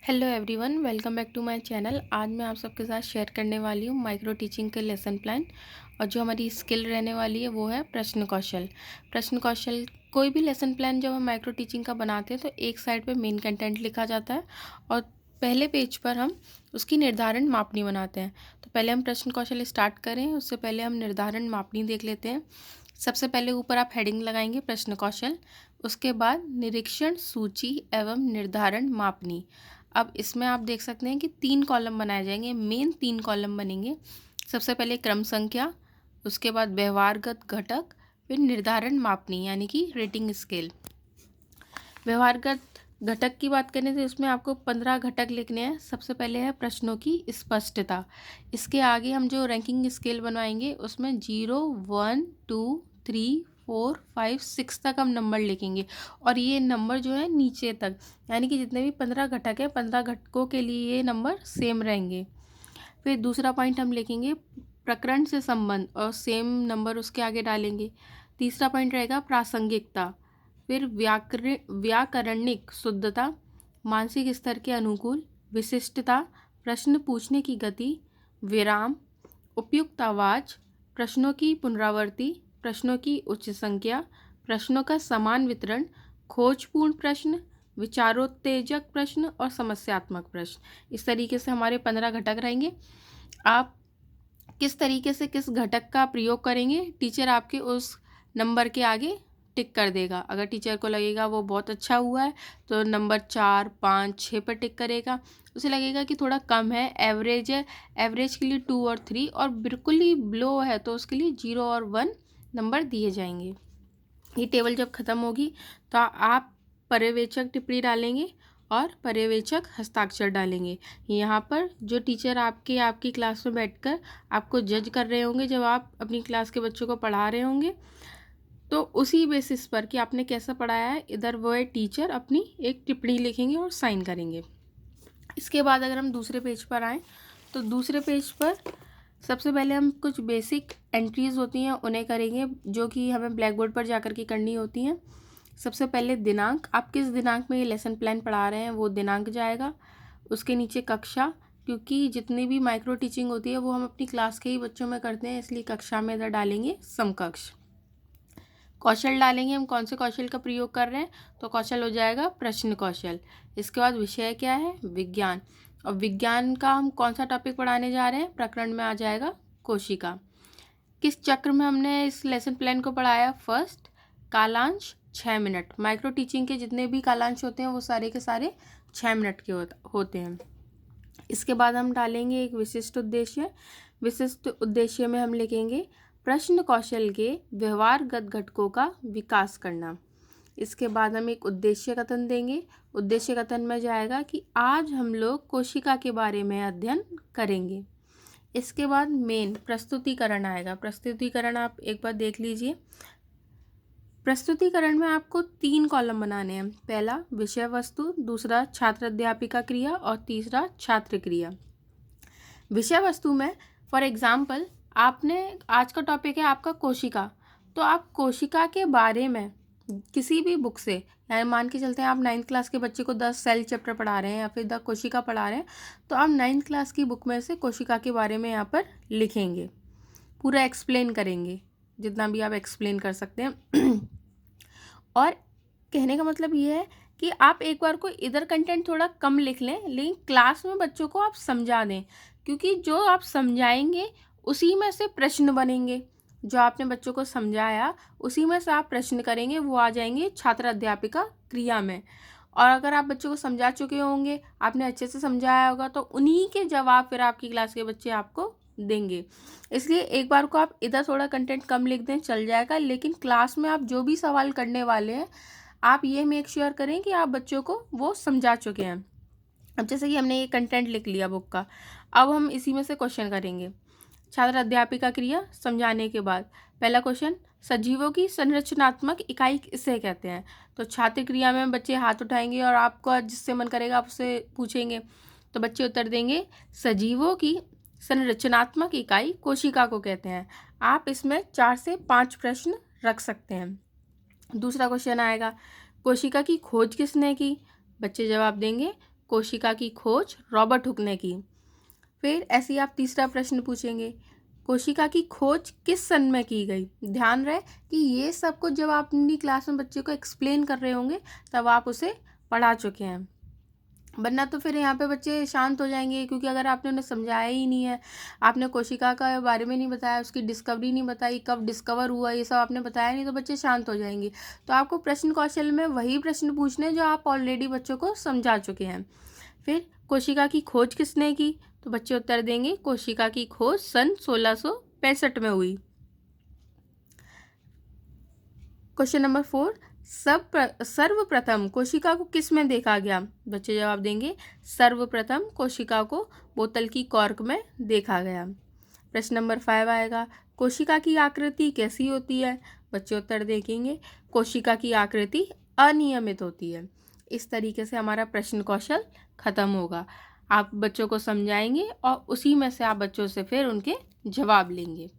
Hello everyone, welcome back to my channel. आज मैं आप सबके साथ शेयर करने वाली हूँ माइक्रो टीचिंग के लेसन प्लान। और जो हमारी स्किल रहने वाली है वो है प्रश्न कौशल। प्रश्न कौशल कोई भी लेसन प्लान जब हम माइक्रो टीचिंग का बनाते हैं तो एक साइड पे मेन कंटेंट लिखा जाता है और पहले पेज पर हम उसकी निर्धारण मापनी बनाते हैं। तो पहले हम प्रश्न कौशल स्टार्ट करें उससे पहले हम निर्धारण मापनी देख लेते हैं। सबसे पहले ऊपर आप हेडिंग लगाएंगे प्रश्न कौशल, उसके बाद निरीक्षण, सूची एवं निर्धारण मापनी। अब इसमें आप देख सकते हैं कि 3 कॉलम बनाए जाएंगे, मेन 3 कॉलम बनेंगे। सबसे पहले क्रम संख्या, उसके बाद व्यवहारगत घटक, फिर निर्धारण मापनी यानी कि रेटिंग स्केल। व्यवहारगत घटक की बात करें तो इसमें आपको 15 घटक लिखने हैं। सबसे पहले है प्रश्नों की स्पष्टता। इसके आगे हम जो रैंकिंग स्केल बनवाएंगे उसमें 0, 1, 2, 3, 4, 5, 6 तक हम नंबर लिखेंगे और ये नंबर जो है नीचे तक, यानी कि जितने भी 15 घटक हैं 15 घटकों के लिए ये नंबर सेम रहेंगे। फिर दूसरा पॉइंट हम लिखेंगे प्रकरण से संबंध और सेम नंबर उसके आगे डालेंगे। तीसरा पॉइंट रहेगा प्रासंगिकता, फिर व्याकरणिक शुद्धता, मानसिक स्तर के अनुकूल, विशिष्टता, प्रश्न पूछने की गति, विराम, उपयुक्त आवाज, प्रश्नों की पुनरावृत्ति, प्रश्नों की उच्च संख्या, प्रश्नों का समान वितरण, खोजपूर्ण प्रश्न, विचारोत्तेजक प्रश्न और समस्यात्मक प्रश्न। इस तरीके से हमारे 15 घटक रहेंगे। आप किस तरीके से किस घटक का प्रयोग करेंगे, टीचर आपके उस नंबर के आगे टिक कर देगा। अगर टीचर को लगेगा वो बहुत अच्छा हुआ है तो नंबर 4, 5, 6 पर टिक करेगा। उसे लगेगा कि थोड़ा कम है, एवरेज है, एवरेज के लिए 2 और 3 और बिल्कुल ही लो है तो उसके लिए 0 और 1 नंबर दिए जाएंगे। ये टेबल जब ख़त्म होगी तो आप पर्यवेक्षक टिप्पणी डालेंगे और पर्यवेक्षक हस्ताक्षर डालेंगे। यहाँ पर जो टीचर आपकी क्लास में बैठकर आपको जज कर रहे होंगे जब आप अपनी क्लास के बच्चों को पढ़ा रहे होंगे, तो उसी बेसिस पर कि आपने कैसा पढ़ाया है इधर वो टीचर अपनी एक टिप्पणी लिखेंगे और साइन करेंगे। इसके बाद अगर हम दूसरे पेज पर आएँ तो दूसरे पेज पर सबसे पहले हम कुछ बेसिक एंट्रीज़ होती हैं उन्हें करेंगे, जो कि हमें ब्लैक बोर्ड पर जाकर के करनी होती हैं। सबसे पहले दिनांक, आप किस दिनांक में ये लेसन प्लान पढ़ा रहे हैं वो दिनांक जाएगा। उसके नीचे कक्षा, क्योंकि जितनी भी माइक्रो टीचिंग होती है वो हम अपनी क्लास के ही बच्चों में करते हैं, इसलिए कक्षा में इधर डालेंगे समकक्ष। कौशल डालेंगे, हम कौन से कौशल का प्रयोग कर रहे हैं, तो कौशल हो जाएगा प्रश्न कौशल। इसके बाद विषय क्या है, विज्ञान, और विज्ञान का हम कौन सा टॉपिक पढ़ाने जा रहे हैं, प्रकरण में आ जाएगा कोशिका। किस चक्र में हमने इस लेसन प्लान को पढ़ाया, फर्स्ट, कालांश 6 मिनट। माइक्रो टीचिंग के जितने भी कालांश होते हैं वो सारे के सारे 6 मिनट के होते हैं। इसके बाद हम डालेंगे एक विशिष्ट उद्देश्य। विशिष्ट उद्देश्य में हम लिखेंगे प्रश्न कौशल के व्यवहारगत घटकों का विकास करना। इसके बाद हम एक उद्देश्य कथन देंगे। उद्देश्य कथन में जाएगा कि आज हम लोग कोशिका के बारे में अध्ययन करेंगे। इसके बाद मेन प्रस्तुतिकरण आएगा। प्रस्तुतिकरण आप एक बार देख लीजिए। प्रस्तुतिकरण में आपको 3 कॉलम बनाने हैं। पहला विषय वस्तु, दूसरा छात्र अध्यापिका क्रिया और तीसरा छात्र क्रिया। विषय वस्तु में फॉर एग्जाम्पल आपने, आज का टॉपिक है आपका कोशिका, तो आप कोशिका के बारे में किसी भी बुक से, यानी मान के चलते हैं आप 9th क्लास के बच्चे को 10 सेल चैप्टर पढ़ा रहे हैं या फिर 10 कोशिका पढ़ा रहे हैं, तो आप 9th क्लास की बुक में से कोशिका के बारे में यहाँ पर लिखेंगे, पूरा एक्सप्लेन करेंगे जितना भी आप एक्सप्लेन कर सकते हैं। और कहने का मतलब ये है कि आप एक बार को इधर कंटेंट थोड़ा कम लिख लें, लेकिन क्लास में बच्चों को आप समझा दें, क्योंकि जो आप समझाएंगे उसी में से प्रश्न बनेंगे। जो आपने बच्चों को समझाया उसी में से आप प्रश्न करेंगे, वो आ जाएंगे छात्र अध्यापिका क्रिया में। और अगर आप बच्चों को समझा चुके होंगे, आपने अच्छे से समझाया होगा, तो उन्हीं के जवाब फिर आपकी क्लास के बच्चे आपको देंगे। इसलिए एक बार को आप इधर थोड़ा कंटेंट कम लिख दें, चल जाएगा, लेकिन क्लास में आप जो भी सवाल करने वाले हैं आप ये मेक श्योर करें कि आप बच्चों को वो समझा चुके हैं। अब जैसे कि हमने ये कंटेंट लिख लिया बुक का, अब हम इसी में से क्वेश्चन करेंगे। छात्र अध्यापिका क्रिया समझाने के बाद पहला क्वेश्चन, सजीवों की संरचनात्मक इकाई किसे कहते हैं। तो छात्र क्रिया में बच्चे हाथ उठाएंगे और आपको जिससे मन करेगा आप उससे पूछेंगे, तो बच्चे उत्तर देंगे सजीवों की संरचनात्मक इकाई कोशिका को कहते हैं। आप इसमें 4 से 5 प्रश्न रख सकते हैं। दूसरा क्वेश्चन आएगा, कोशिका की खोज किसने की। बच्चे जवाब देंगे कोशिका की खोज रॉबर्ट हुक ने की। फिर ऐसे ही आप तीसरा प्रश्न पूछेंगे, कोशिका की खोज किस सन में की गई। ध्यान रहे कि ये सब कुछ जब आप अपनी क्लास में बच्चे को एक्सप्लेन कर रहे होंगे तब आप उसे पढ़ा चुके हैं, वरना तो फिर यहाँ पे बच्चे शांत हो जाएंगे, क्योंकि अगर आपने उन्हें समझाया ही नहीं है, आपने कोशिका का बारे में नहीं बताया, उसकी डिस्कवरी नहीं बताई, कब डिस्कवर हुआ, ये सब आपने बताया नहीं, तो बच्चे शांत हो जाएंगे। तो आपको प्रश्न कौशल में वही प्रश्न पूछने जो आप ऑलरेडी बच्चों को समझा चुके हैं। फिर कोशिका की खोज किसने की, तो बच्चे उत्तर देंगे कोशिका की खोज सन 1665 में हुई। क्वेश्चन नंबर 4, सर्वप्रथम कोशिका को किस में देखा गया। बच्चे जवाब देंगे सर्वप्रथम कोशिका को बोतल की कॉर्क में देखा गया। प्रश्न नंबर 5 आएगा, कोशिका की आकृति कैसी होती है। बच्चे उत्तर देंगे कोशिका की आकृति अनियमित होती है। इस तरीके से हमारा प्रश्न कौशल खत्म होगा। आप बच्चों को समझाएंगे और उसी में से आप बच्चों से फिर उनके जवाब लेंगे।